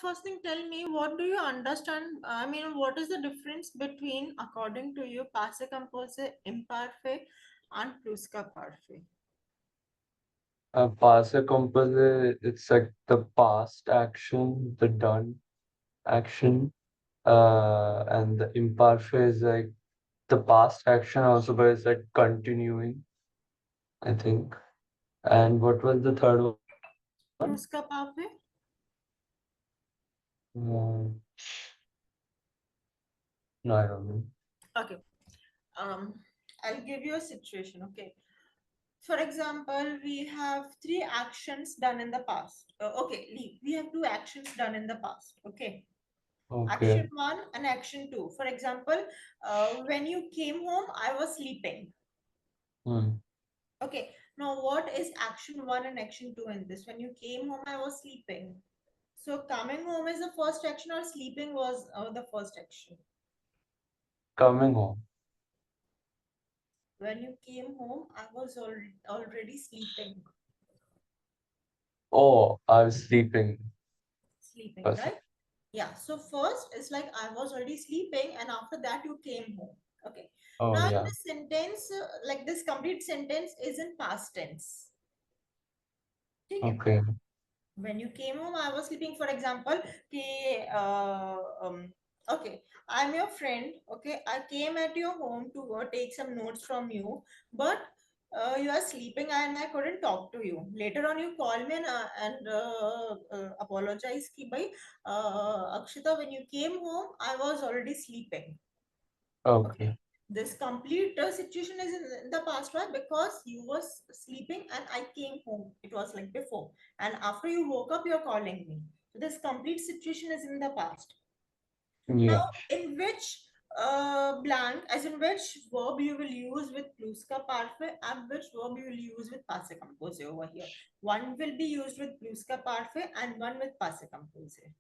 first thing, tell me, what do you understand? I mean, what is the difference between, according to you, passé composé, imparfait, and pluscuparfait? Passé Composé, it's like the past action, the done action, and the imparfait is like the past action also, but it's like continuing, I think. And what was the third one? Pluscuparfait? Um, no, I don't know. Okay. Um, I'll give you a situation. Okay. For example, we have three actions done in the past. Okay, leave. We have two actions done in the past. Okay. Okay. Action one and action two. For example, when you came home, I was sleeping. Hmm. Okay. Now, what is action one and action two in this? When you came home, I was sleeping. So, coming home is the first action, or sleeping was the first action? Coming home. When you came home, I was already sleeping. Oh, I was sleeping. Sleeping, Passé. right? Yeah. So first it's like I was already sleeping, and after that you came home. Okay. Oh, Now in yeah. this sentence, like this complete sentence is in past tense. Okay. Okay. When you came home, I was sleeping. For example, okay, I'm your friend. Okay, I came at your home to take some notes from you, but you are sleeping and I couldn't talk to you. Later on, you call me and apologize. Ki bhai, Akshita, when you came home, I was already sleeping. Okay. Okay. This complete situation is in the past. Why? Because you was sleeping and I came home. It was like before. And after you woke up, you're calling me. So this complete situation is in the past. Now, Yeah. in which blank, as in which verb you will use with pluscuparfait and which verb you will use with passé composé over here. One will be used with pluscuparfait and one with passé composé.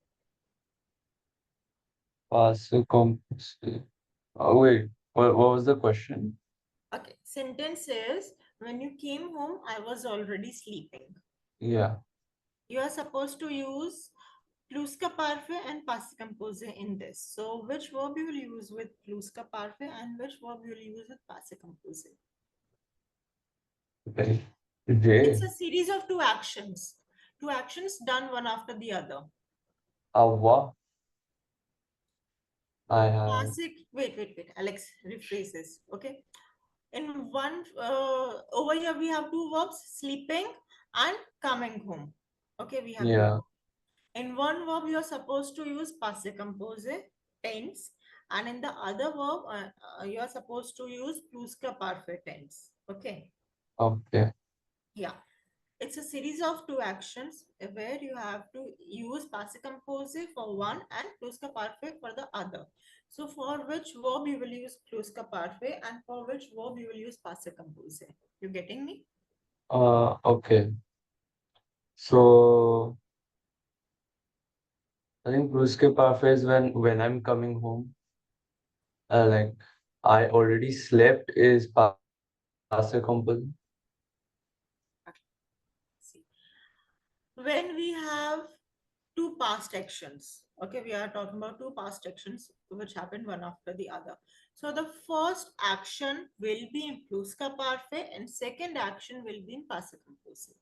Passé Composé. Oh, wait. What was the question? Okay, sentence says, when you came home, I was already sleeping. Yeah. You are supposed to use pluscuparfait and passé composé in this. So, which verb you will use with pluscuparfait and which verb you will use with passé composé? Okay. It's J. a series of two actions done one after the other. Avoir. I have. Wait. Alex, rephrase this. Okay. In one, over here we have two verbs: sleeping and coming home. Okay, we have two. Yeah. In one verb, you are supposed to use passé composé tense, and in the other verb, you are supposed to use pluscuparfait tense. Okay, Okay. yeah, it's a series of two actions where you have to use passé composé for one and pluscuparfait for the other. So, for which verb you will use pluscuparfait and for which verb you will use passé composé? You getting me? Okay. So I think Bruske Parfait is when I'm coming home. Like I already slept is Passé Composé. See, when we have two past actions. Okay, we are talking about two past actions which happened one after the other. So the first action will be in pluscuparfait and second action will be in passé composé.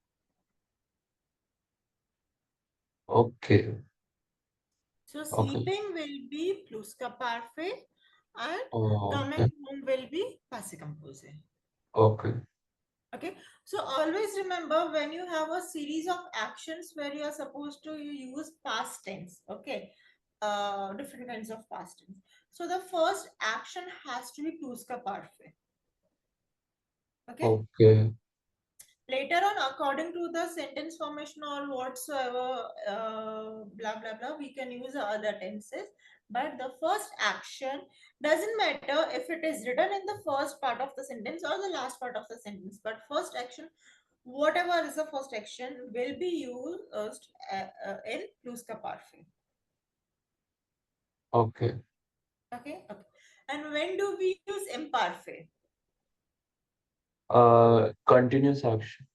Okay. So Okay. sleeping will be pluscuparfait and Okay. coming home will be passé composé. Okay. Okay, so always remember when you have a series of actions where you are supposed to use past tense. Okay, different kinds of past tense. So the first action has to be pluscuparfait. Okay, Okay. later on, according to the sentence formation or whatsoever, blah blah blah, we can use other tenses. But the first action doesn't matter if it is written in the first part of the sentence or the last part of the sentence. But first action, whatever is the first action, will be used in pluscuparfait. Okay. Okay. And when do we use imparfait? Continuous action.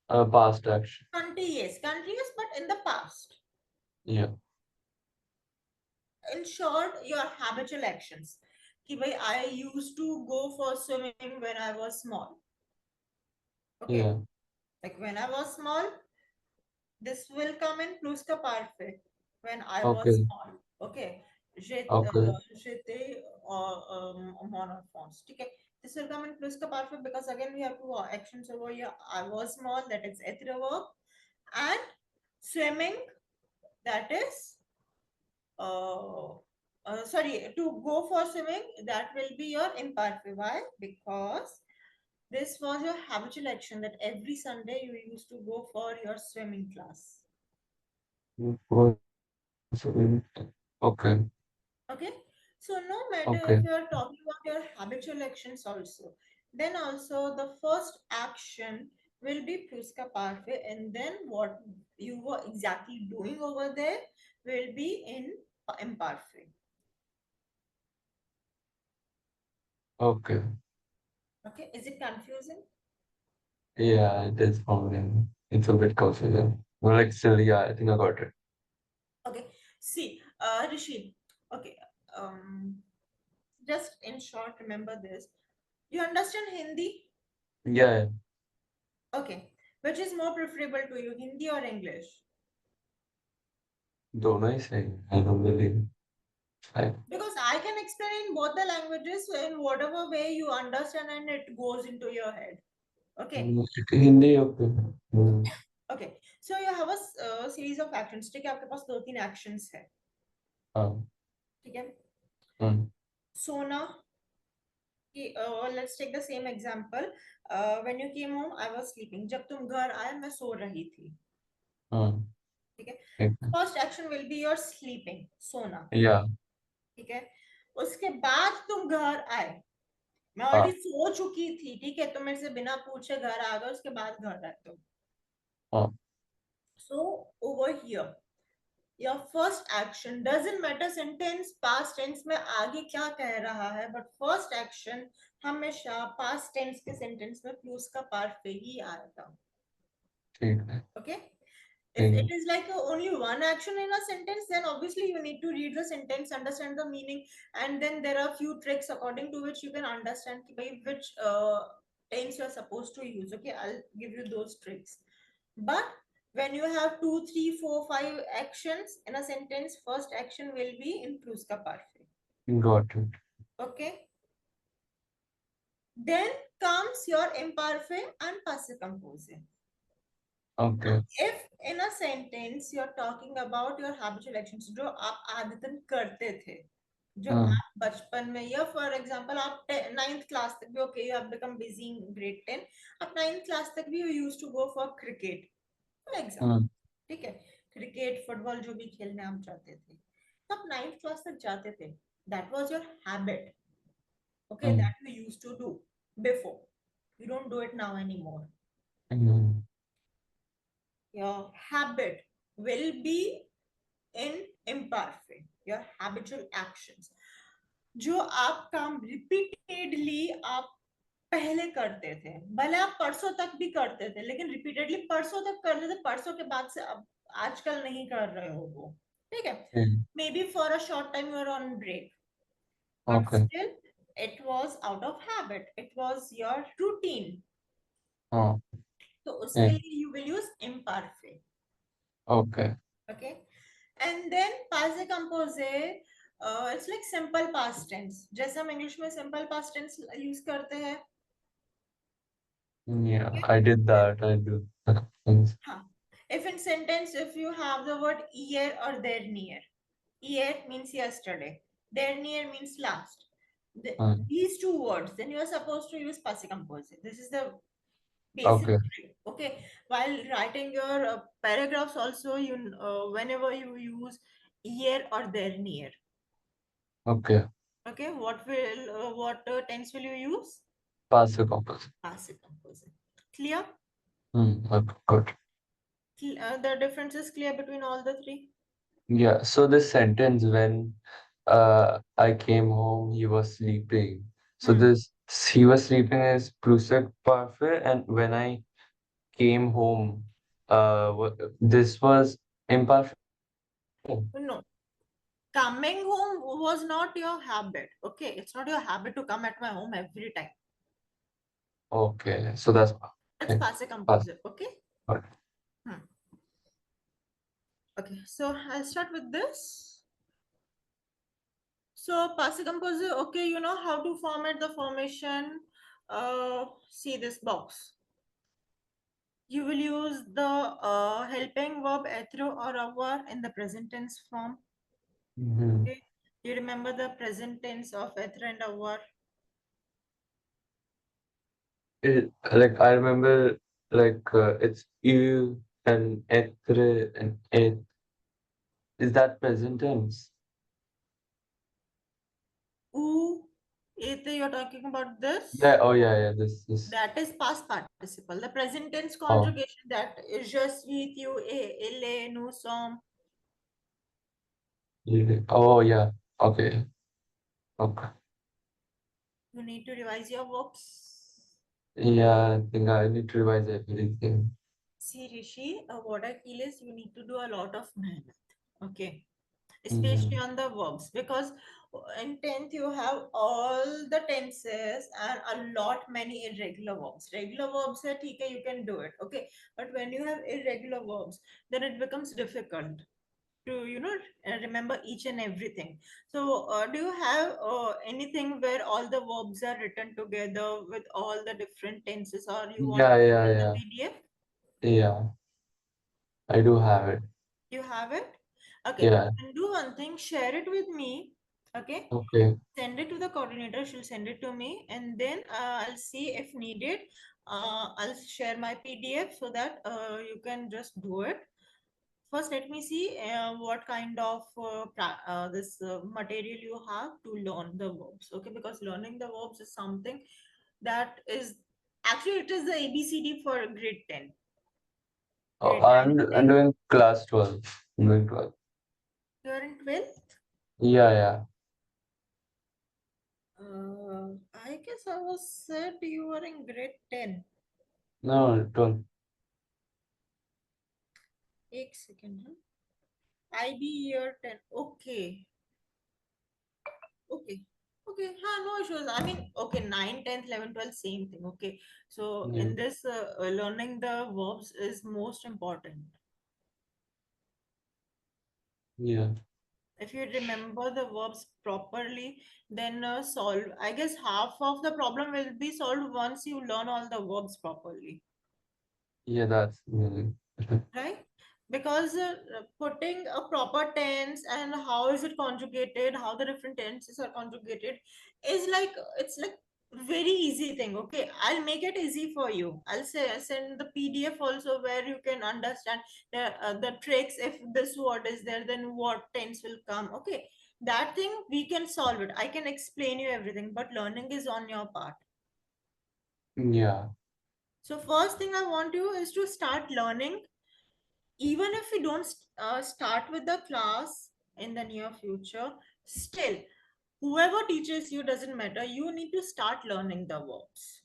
Past action. Continuous, but in the past. Yeah. in short, your habitual actions. कि भाई, I used to go for swimming when I was small. Okay, Yeah. like when I was small, this will come in plus का parfait. When I was Okay. small. Okay, Okay. j'étais mon enfance. ठीक है, this will come in plus का parfait because again we have two actions over here. I was small, that is être verb, and swimming, that is uh, sorry, to go for swimming, that will be your imparfait. Why? Because this was your habitual action that every Sunday you used to go for your swimming class. Okay. Okay, so no matter if Okay. you are talking about your habitual actions also, then also the first action will be plus ka parfait, and then what you were exactly doing over there will be in imparfait. Okay. Okay, is it confusing? Yeah, it is for me. It's a bit confusing. Well, like still, yeah, I think I got it. Okay, see, Rishi, okay, um, just in short, remember this. You understand Hindi? Yeah, Okay, which is more preferable to you, Hindi or English? दोनों ही सही है. I don't really. I, Because I can explain in both the languages in whatever way you understand and it goes into your head. Okay, Hindi okay. okay. So you have a series of actions. ठीक है, आपके पास दो तीन actions है. हाँ. ठीक है. हम्म. सोना कि let's take the same example. When you came home, I was sleeping. जब तुम घर आए, मैं सो रही थी. हाँ. ठीक है. ठीक है. First action will be your sleeping, सोना. Yeah. ठीक है. उसके बाद तुम घर आए, मैं ऑलरेडी हाँ. सो चुकी थी. ठीक है, तुम मेरे से बिना पूछे घर आ गए, उसके बाद घर आए तुम. हाँ. So over here, your first action doesn't matter sentence past tense में आगे क्या कह रहा है, but first action हमेशा past tense के sentence में plus का part पे ही आएगा. ठीक है. Okay. If ठीक it है. is like only one action in a sentence, then obviously you need to read the sentence, understand the meaning, and then there are few tricks according to which you can understand by which tense you are supposed to use. Okay, I'll give you those tricks. But when you have two, three, four, five actions in a sentence, first action will be in plus ka parfait. Got it. Okay. Then comes your imparfait and passé composé. Okay. If in a sentence you're talking about your habitual actions, जो आप आदतन करते थे, जो हाँ. आप बचपन में, या फॉर एग्जांपल आप 9th क्लास तक भी, okay you have become busy in grade 10, आप 9th क्लास तक भी you used to go for cricket for example. हाँ. ठीक है, क्रिकेट फुटबॉल जो भी खेलने आप जाते थे, तो आप 9th क्लास तक जाते थे. That was your habit. Okay, हाँ. That you used to do before. You don't do it now anymore. हाँ. Your habit will be in imperfect, your habitual actions. जो आप काम रिपीटेडली आप पहले करते थे, भले आप परसों तक भी करते थे, लेकिन रिपीटेडली परसों तक करते थे, परसों के बाद से अब आजकल नहीं कर रहे हो वो. ठीक है, maybe for a short time you are on break, but Okay. Still it was out of habit, it was your routine. हाँ. तो उसके Yeah. लिए you will use imperfect. Okay. Okay, and then passé composé, it's like simple past tense, जैसे हम English में simple past tense use करते हैं. Yeah, I did that. I do things. हाँ, if in sentence if you have the word year or there near, year means yesterday, there near means last, हाँ. these two words, then you are supposed to use passé composé. This is the basic Okay. trick. Okay, while writing your paragraphs also, you whenever you use year or there near. Okay. Okay, what tense will you use? Passé Composé. Passive composite. Clear? Okay, good. The difference is clear between all the three. Yeah, so this sentence when I came home, he was sleeping. So Hmm. this he was sleeping is Prusak parfait, and when I came home, this was imparfait. No. Coming home was not your habit. Okay, it's not your habit to come at my home every time. Okay, so that's It's okay. Passé Past. Composé. Okay. Okay. Hmm. Okay, so I'll start with this. So Passé Composé, okay, you know how to format the formation. See this box. You will use the helping verb être or avoir in the present tense form. Mhm. Okay. You remember the present tense of être and avoir? Like I remember, it's you and être and it. Is that present tense? Ou, été, you're talking about Yeah. this. Oh yeah, yeah. This. That is past participle. The present tense Oh, conjugation, that is je suis, tu es, il est, nous sommes. really? Oh yeah. Okay. Okay. You need to revise your books. Yeah, I think I need to revise everything. See, Rishi, what I feel is you need to do a lot of mehnat. Okay. Especially Mm-hmm. on the verbs, because in 10th you have all the tenses and a lot many irregular verbs. Regular verbs are okay, you can do it. Okay. But when you have irregular verbs, then it becomes difficult to remember each and everything. So do you have anything where all the verbs are written together with all the different tenses, or you want Yeah, to yeah, share the yeah, PDF? yeah. I do have it. You have it. Okay, Yeah. and do one thing, share it with me. Okay, Okay. send it to the coordinator, she'll send it to me, and then I'll see if needed. I'll share my PDF so that you can just do it. First, let me see what kind of this material you have to learn the verbs. Okay, because learning the verbs is something that is actually, it is the ABCD for grade 10, Oh, grade 9 to I'm 10. doing class 12. I'm doing 12. You are in 12th. Yeah, yeah. I guess I was said you were in grade 10. No, 12. एक second, huh? IB year 10. Okay. Okay. Okay. No issues. I mean, okay, 9, 10th, 11, 12, same thing. Okay. So Yeah. in this, learning the verbs is most important. Yeah. If you remember the verbs properly, then solve. I guess half of the problem will be solved once you learn all the verbs properly. Yeah, that's Right, because putting a proper tense and how is it conjugated, how the different tenses are conjugated is like, it's like very easy thing. Okay, I'll make it easy for you. I'll say send the PDF also where you can understand the tricks. If this word is there, then what tense will come. Okay, that thing we can solve it. I can explain you everything, but learning is on your part. yeah. So first thing I want you is to start learning. Even if we don't start with the class in the near future, still, whoever teaches you, doesn't matter, you need to start learning the verbs.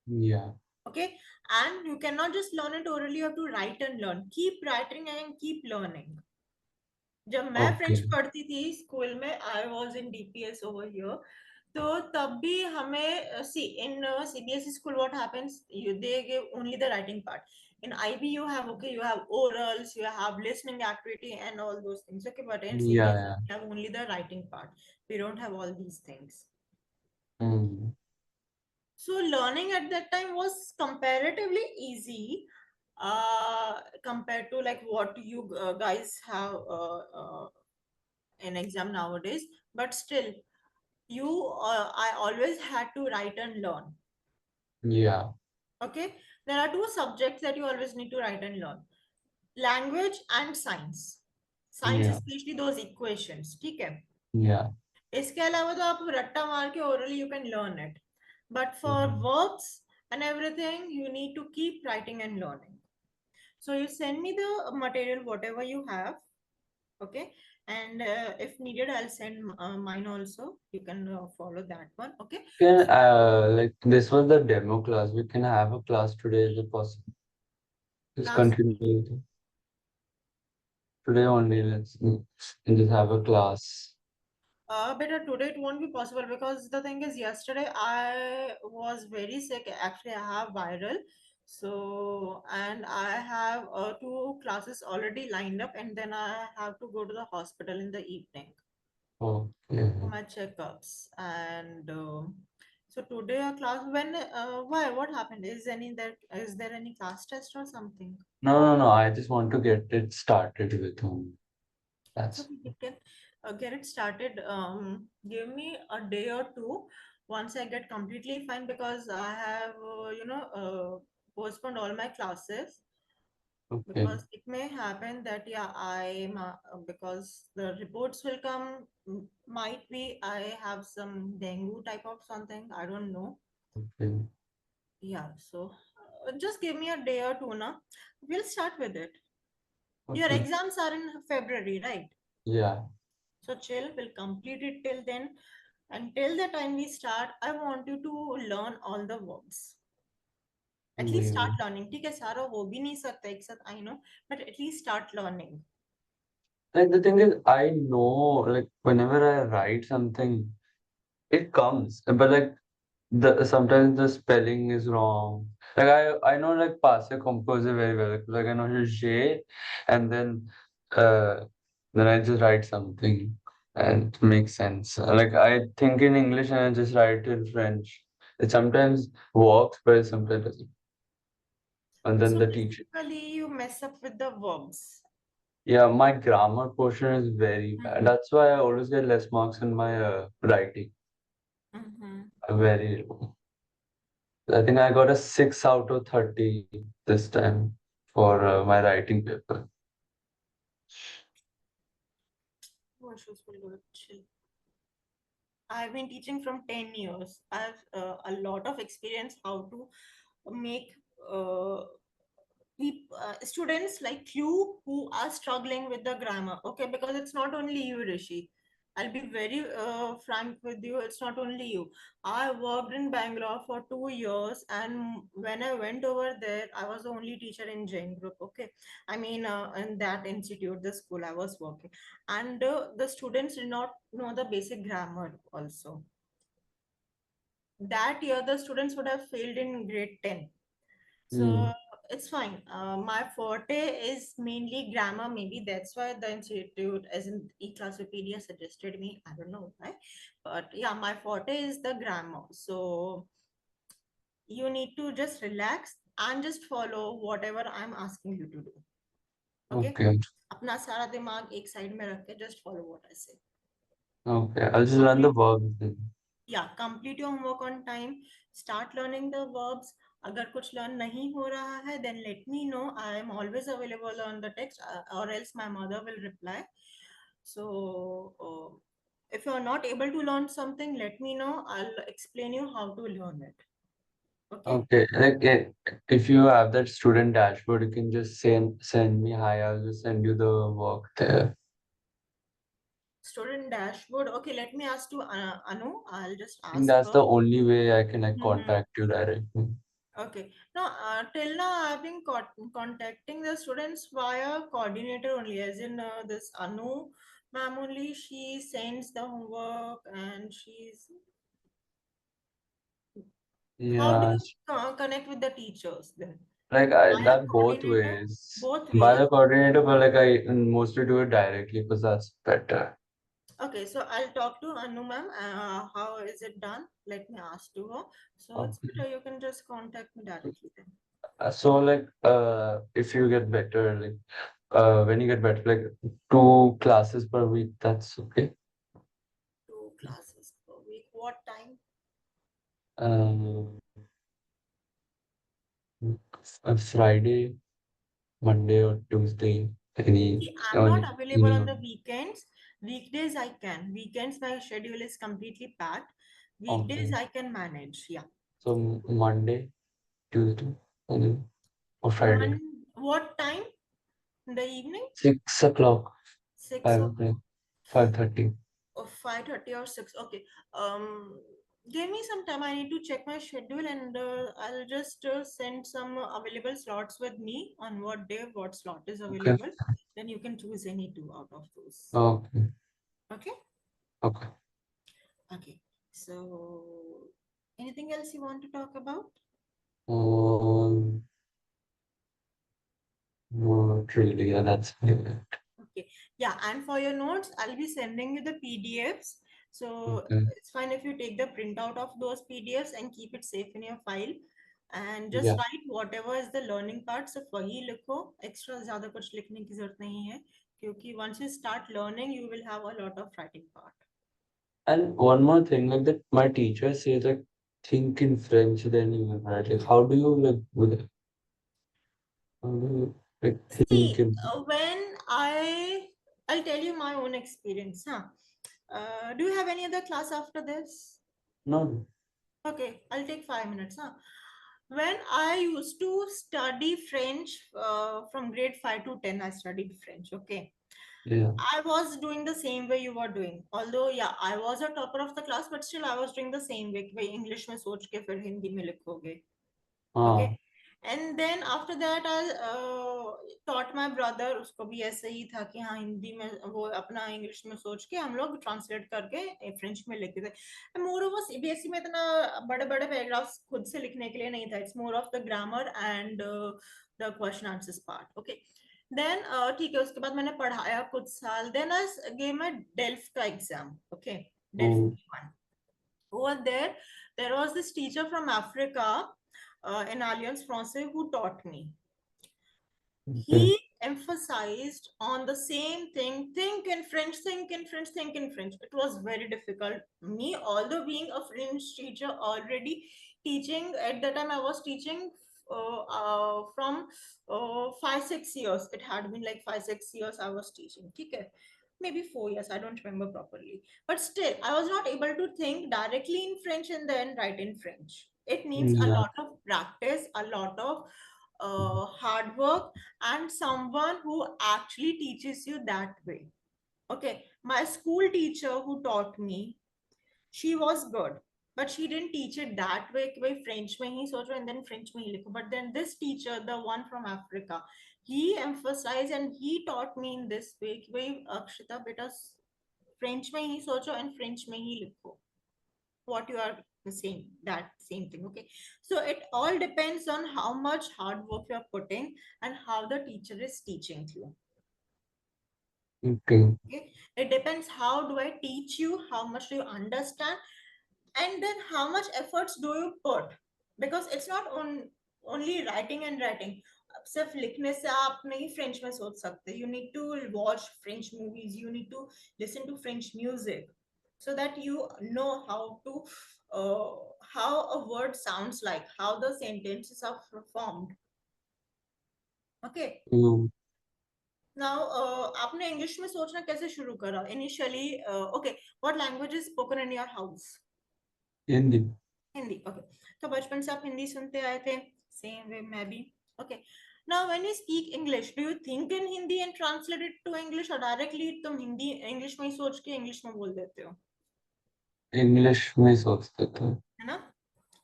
Yeah. Okay, and you cannot just learn it orally, you have to write and learn, keep writing and keep learning. जब मैं French Okay. पढ़ती थी school में, I was in DPS over here, तो तब भी हमें see in CBSE school what happens, you they give only the writing part. In IB you have, okay, you have orals, you have listening activity and all those things. Okay, but in Yeah, CBSE yeah. we have only the writing part. We don't have all these things. Mm. So learning at that time was comparatively easy compared to like what you guys have in exam nowadays. But still, you I always had to write and learn. Yeah. Okay, there are two subjects that you always need to write and learn: language and science. Science Yeah. especially those equations. ठीक है, Yeah. इसके अलावा तो आप रट्टा मार के orally you can learn it, but for Mhm. verbs and everything you need to keep writing and learning. So you send me the material whatever you have. Okay, and if needed I'll send mine also. You can follow that one. Okay. Can like this was the demo class. We can have a class today. Is it possible? Just Class. continue. today only. Let's just have a class. Better today it won't be possible because the thing is, yesterday I was very sick. Actually, I have viral. So, and I have two classes already lined up, and then I have to go to the hospital in the evening Okay. for my checkups. And so today a class. When? Why? What happened? Is there any class test or something? No, no, no. I just want to get it started with him. So That's we can get it started. Give me a day or two once I get completely fine because I have, postponed all my classes okay. because it may happen that, yeah, because the reports will come, might be I have some dengue type of something. I don't know. Okay. Yeah, so just give me a day or two now. We'll start with it. Your Okay. exams are in February, right? Yeah. So chill, we'll complete it till then. Until the time we start, I want you to learn all the verbs. At least start Maybe. learning. ठीक है सारा हो भी नहीं सकता एक साथ I know, but at least start learning. Like the thing is, I know, like whenever I write something, it comes, but like the sometimes the spelling is wrong. Like I know like Passé Composé very well. Like I know his J, and uh then I just write something and it makes sense. Like I think in English and I just write in French. It sometimes works, but it sometimes doesn't. And then So the teacher, basically, you mess up with the verbs. yeah, my grammar portion is very bad. Mm-hmm. That's why I always get less marks in my writing. Mm-hmm. Very low. I think I got a 6 out of 30 this time for my writing paper. No issues, will do it. Chill. I've been teaching from 10 years. I have a lot of experience how to make uh, students like you who are struggling with the grammar, okay, because it's not only you, Rishi. I'll be very frank with you, it's not only you. I worked in Bangalore for 2 years, and when I went over there, I was the only teacher in Jain group, okay. I mean, in that institute, the school I was working, and the students did not know the basic grammar also. That year the students would have failed in grade 10. So Hmm. it's fine. My forte is mainly grammar. Maybe that's why the institute, as in Eclassopedia, suggested me. I don't know why, but yeah, my forte is the grammar. So you need to just relax and just follow whatever I'm asking you to do. Okay? Okay. अपना सारा दिमाग एक side में रख के just follow what I say. Okay. I'll just learn the Complete. verbs then. Yeah, complete your homework on time. Start learning the verbs. अगर कुछ learn नहीं हो रहा है, then let me know. I am always available on the text, or else my mother will reply. So if you are not able to learn something, let me know. I'll explain you how to learn it. Okay. Okay. Like if you have that student dashboard, you can just send me hi. I'll just send you the work there. Student dashboard. Okay, let me ask to Anu. I'll just I think ask that's her. the only way I can like Mhm. contact you directly. Okay. Now, till now, I've been contacting the students via coordinator only, as in this Anu ma'am only. She sends the homework and she's. How do Yeah. you connect with the teachers then? Like I Via that both coordinator? ways. Both By the ways. coordinator, but like I mostly do it directly because that's better. Okay, so I'll talk to Anu ma'am. How is it done? Let me ask to her. So it's Okay. better you can just contact me directly then. So like if you get better, like when you get better, like 2 classes per week, that's okay. 2 classes per week. What time? Um, Friday, Monday or Tuesday, any See, I'm not on available on any the weekends. Weekdays I can. Weekends my schedule is completely packed. Weekdays okay. I can manage. Yeah. So Monday, Tuesday, any or Friday. What time in the evening? 6 o'clock, 6 5 o'clock o'clock, 5:30. or 5:30 or 6. Okay. Um Give me some time. I need to check my schedule, and I'll just send some available slots with me on what day, what slot is Okay. available. Then you can choose any two out of those. Okay. Okay. Okay. Okay. So, anything else you want to talk about? Um, Not really. Yeah, that's it. Okay. Yeah, and for your notes, I'll be sending you the PDFs. So Okay. it's fine if you take the printout of those PDFs and keep it safe in your file. And just Yeah. write whatever is the learning part. सिर्फ वही लिखो. Extra ज़्यादा कुछ लिखने की जरूरत नहीं है. क्योंकि once you start learning, you will have a lot of writing part. And one more thing, like that, my teacher says like think in French, then you will write. Like, how do you like how do you like think See, in I'll tell you my own experience, huh? Do you have any other class after this? no? Okay, I'll take 5 minutes, huh? When I used to study French from grade 5 to 10, I studied French. Okay. Yeah. I was doing the same way you were doing. Although, yeah, I was a topper of the class, but still I was doing the same way. कि भाई English में सोच के फिर हिंदी में लिखोगे. Okay. Ah. And then after that I taught my brother. उसको भी ऐसे ही था कि हाँ हिंदी में वो अपना इंग्लिश में सोच के हम लोग ट्रांसलेट करके फ्रेंच में लिखते थे. मोर ओवर सीबीएसई में इतना बड़े बड़े पैराग्राफ्स खुद से लिखने के लिए नहीं था. It's more of the grammar and the question answers part. Okay. Then ठीक है, उसके बाद मैंने पढ़ाया कुछ साल. Then I gave my DELF का exam. Okay. DELF Oh. one. Over there was this teacher from Africa in Alliance Francaise who taught me. Okay. He emphasized on the same thing: think in French, think in French, think in French. It was very difficult. Me, although being a French teacher already, teaching at that time, I was teaching from 5 6 years. It had been like 5 6 years I was teaching. Okay, maybe 4 years, I don't remember properly. But still, I was not able to think directly in French and then write in French. It needs a Yeah. lot of practice, a lot of hard work, and someone who actually teaches you that way. Okay, my school teacher who taught me, she was good, but she didn't teach it that way कि भाई French में ही सोचो and then French में ही लिखो. But then this teacher, the one from Africa, he emphasized and he taught me in this way कि भाई अक्षिता बेटा French में ही सोचो and French में ही लिखो. What you are saying, that same thing. Okay, so it all depends on how much hard work you are putting and how the teacher is teaching you. Okay. Okay, it depends how do I teach you, how much do you understand, and then how much efforts do you put. Because it's not only writing and writing. सिर्फ लिखने से आप नहीं French में सोच सकते. You need to watch French movies, you need to listen to French music, so that you know uh, how a word sounds like, how the sentences are formed. Okay. Mm. Now आपने English में सोचना कैसे शुरू करा initially? Okay. What language is spoken in your house? Hindi. Hindi. Okay. तो बचपन से आप हिंदी सुनते आए थे. सेम वे मैं भी. Okay. Now when you speak English, do you think in Hindi and translate it to English, or directly तुम हिंदी इंग्लिश में ही सोच के इंग्लिश में बोल देते हो? इंग्लिश में सोचते थे. है ना?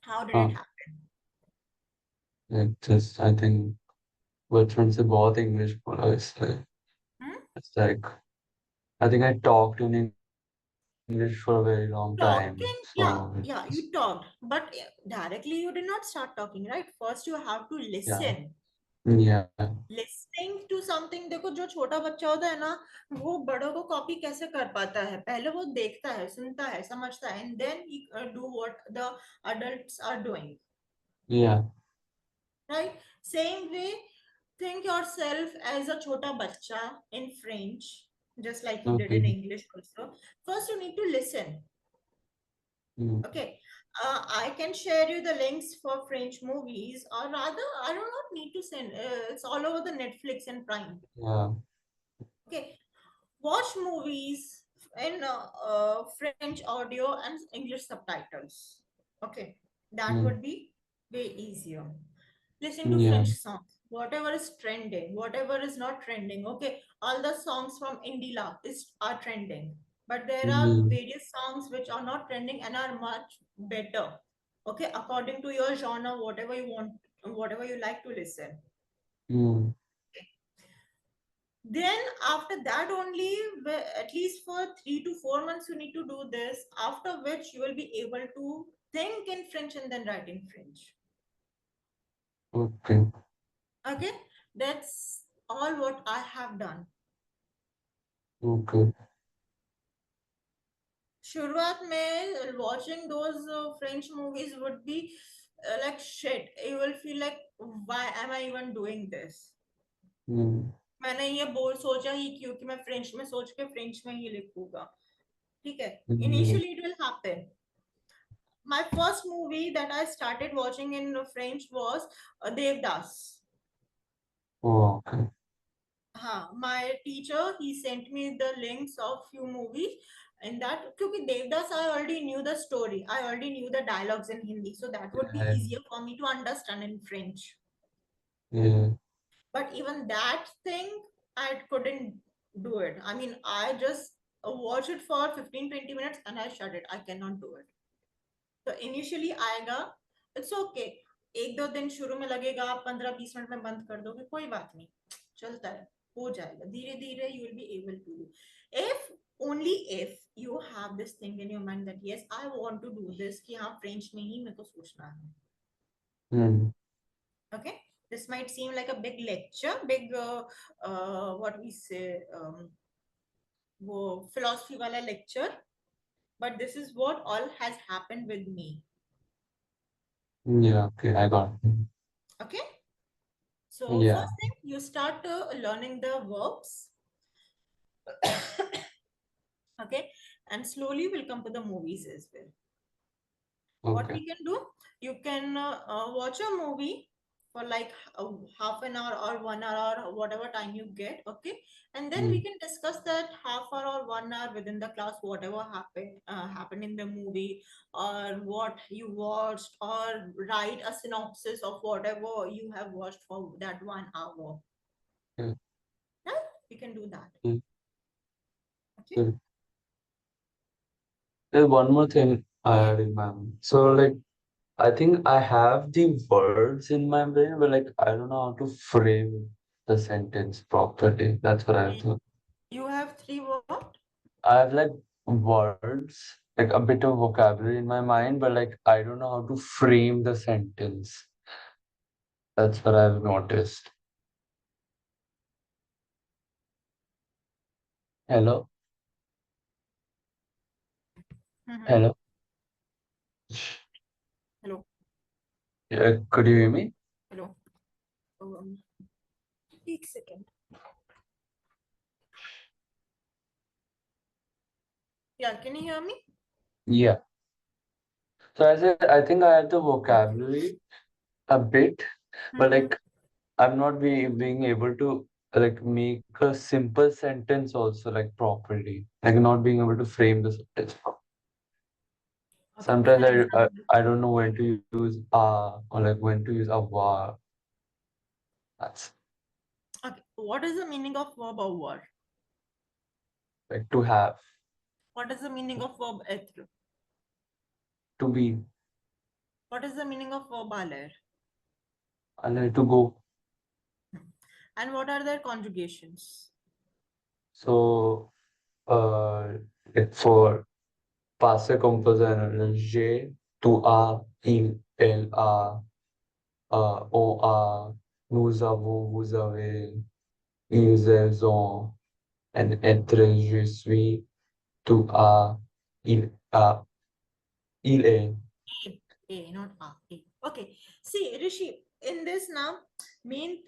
How did it हाँ. happen? Like just I think बचपन से बहुत इंग्लिश बोला इसलिए. Hmm? It's like I think I talked in English for a very long time. Talking, yeah, So yeah, it's, you talked, but directly you did not start talking, right? First you have to yeah. listen. Yeah. Listening to something. देखो, जो छोटा बच्चा होता है ना, वो बड़ों को कॉपी कैसे कर पाता है? पहले वो देखता है, सुनता है, समझता है, and then he do what the adults are doing. Yeah. Right? Same way, think yourself as a chota bacha in French, just like you did in Okay. English also. First you need to listen. Mm. Okay. I can share you the links for French movies, or rather, I do not need to send. It's all over the Netflix and Prime. Yeah. Okay. Watch movies in French audio and English subtitles. Okay, that Mm. would be way easier. Listen to Yeah. French songs, whatever is trending, whatever is not trending. Okay, all the songs from Indila is are trending, but there are mm, various songs which are not trending and are much better. Okay, according to your genre, whatever you want, whatever you like to listen. mm, Then after that only, at least for 3 to 4 months, you need to do this. After which you will be able to think in French and then write in French. okay, Okay, that's all what I have done. okay, शुरुआत में watching those French movies would be like shit. You will feel like, why am I even doing this? mm, मैंने ये बोल सोचा ही क्यों कि मैं French में सोच के फ्रेंच में ही लिखूंगा. ठीक है. mm, Initially it will happen. My first movie that I started watching in French was Devdas. oh, okay, My teacher, he sent me the links of few movies, and that because Devdas I already knew the story, I already knew the dialogues in Hindi, so that would be yeah, easier for me to understand in French. yeah, But even that thing, I couldn't do it. I mean, I just watch it for 15-20 minutes and I shut it. I cannot do it. तो initially आएगा, it's okay. एक दो दिन शुरू में लगेगा, आप 15-20 minute में बंद कर दोगे, कोई बात नहीं, चलता है, हो जाएगा धीरे धीरे. You will be able to do, if only if you have this thing in your mind that yes I want to do this, कि हाँ फ्रेंच में ही मेरे को सोचना है. mm, Okay, this might seem like a big lecture, big what we say, वो philosophy वाला lecture, but this is what all has happened with me. yeah, okay, I got it. Okay. So Yeah, first thing, you start learning the verbs, okay, and slowly we'll come to the movies as well. What okay, we can do, you can watch a movie for like half an hour or 1 hour or whatever time you get, okay, and then we mm, can discuss that half hour or 1 hour within the class, whatever happened in the movie, or what you watched, or write a synopsis of whatever you have watched for that 1 hour. yeah, Yeah, we can do that. mm, Okay. good. There's one more thing I Yeah. had in mind. So, like, I think I have the words in my brain, but like, I don't know how to frame the sentence properly. That's what I thought. You have three what? I have like words, like a bit of vocabulary in my mind, but like, I don't know how to frame the sentence. That's what I've noticed. Hello? Mm-hmm. Hello? Hello. Yeah, could you hear me? Hello. Um, एक second. Yeah, can you hear me? Yeah. So I said, I think I have the vocabulary a bit, but Mm-hmm. like I'm not being able to like make a simple sentence also like properly, like not being able to frame the sentence properly. Okay, give Sometimes an example. I don't know when to use or like when to use avoir. That's Okay, what is the meaning of verb avoir? like to have, What is the meaning of verb être? to be, What is the meaning of verb aller? and then to go. And what are their conjugations? So like for passé composé, j'ai, tu as, elle a, on a, nous avons, vous avez, ils ont, and être, je suis, tu as, il a, il est. Not a. A. Okay. See, Rishi, in this now, mean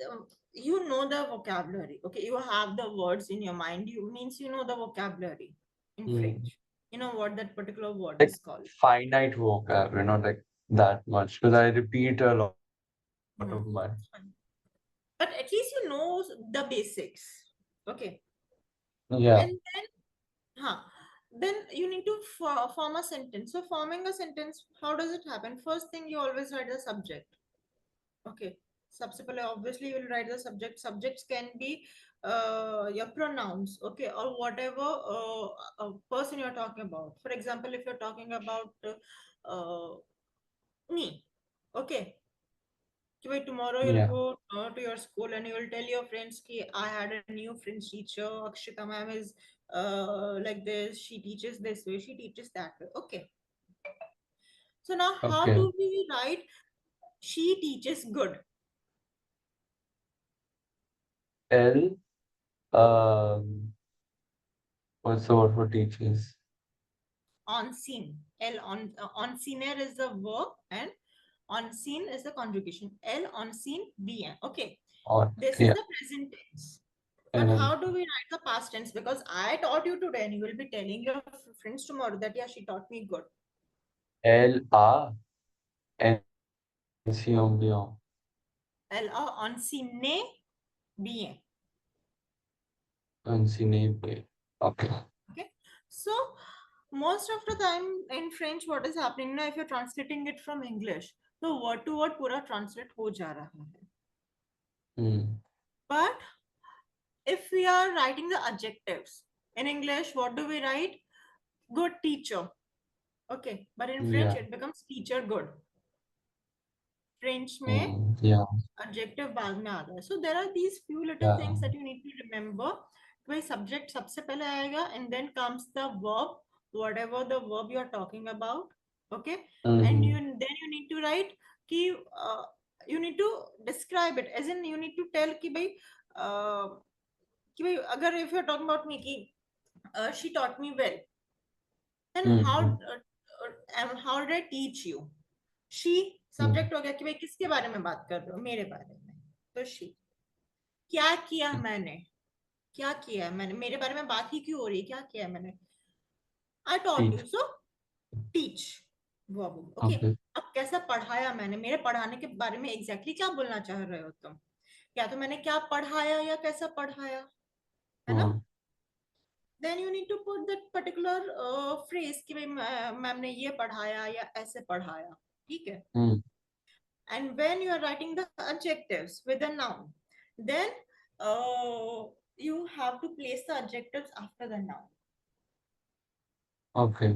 you know the vocabulary. Okay, you have the words in your mind. You means you know the vocabulary in Mm. French. You know what that particular word Like is called. finite vocab, not like that much, because I repeat a lot Hmm. of my. But at least you know the basics. Okay. Yeah. And then, huh, then you need to form a sentence. So forming a sentence, how does it happen? First thing, you always write the subject. Okay. सबसे पहले obviously you will write the subject. Subjects can be your pronouns, okay, or whatever person you're talking about. For example, if you're talking about me, okay, कि भाई tomorrow you'll Yeah. go to your school and you will tell your friends कि I had a new French teacher, Akshita ma'am is like this, she teaches this way, she teaches that way, okay. So now how Okay. do we write she teaches good? L. What's the word for teachers? On scene, l on scene is the verb and on scene is the conjugation, l on scene bien, okay. Or This is yeah. the present tense. But how And do we write the past tense? Because I taught you today and you will be telling your friends tomorrow that yeah, she taught me good. LA Ensiombion. Elle a enseigné bien. Ensiné. Okay. Okay. So most of the time in French, what is happening now? If you're translating it from English, so word to word पूरा translate हो जा रहा है. Hmm. But if we are writing the adjectives in English, what do we write? Good teacher. Okay. But in French, Yeah. it becomes teacher good. French में Hmm. Yeah. adjective बाद में आता है. So there are these few little Yeah. things that you need to remember. भाई subject सबसे पहले आएगा and then comes the verb, whatever the verb you are talking about. Okay. And Mm-hmm. you need to write कि you need to describe it, as in you need to tell uh, कि भाई अगर if you're talking about me कि she taught me well, then Mm-hmm. how did I teach you? she Mm-hmm. subject हो गया कि भाई किसके बारे में बात कर रहे हो, मेरे बारे में. तो she, क्या किया मैंने, क्या किया है मैंने, मेरे बारे में बात ही क्यों हो रही है, क्या किया है मैंने. I taught you, Teach. So teach verb, okay. Okay. अब कैसा पढ़ाया मैंने, मेरे पढ़ाने के बारे में एग्जैक्टली क्या बोलना चाह रहे हो तुम, या तो मैंने क्या पढ़ाया या कैसा पढ़ाया, है ना. Hmm. Then you need to put that particular phrase कि भाई मैम ने ये पढ़ाया या ऐसे पढ़ाया, ठीक है. Hmm. And when you are writing the adjectives with a noun, then you have to place the adjectives after the noun. Okay.